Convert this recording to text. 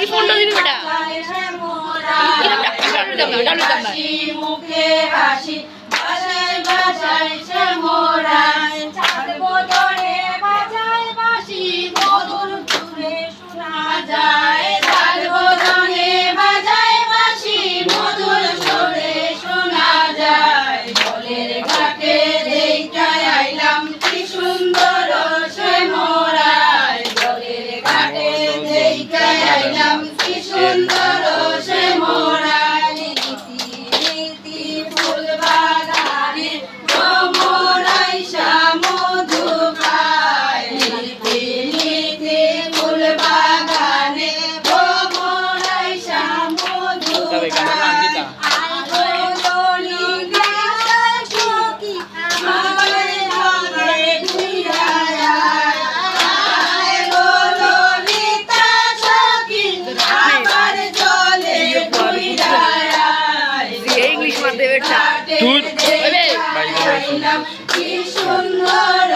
ফোনটা দিবি বেটা মুখে হাসি বাজায় বাজায় শ্যামরায় চাঁদ বদনে বাজায় বাঁশি মধুর সুরে শোনা যায় চাঁদ বদনে বাজায় বাঁশি মধুর সুরে শোনা যায় জলের ঘাটে দেখায় আইলাম কি সুন্দর শ্যামরায় জলের ঘাটে দেখায় আইলাম কি সুন্দর শ্যামরায় কি সুন্দর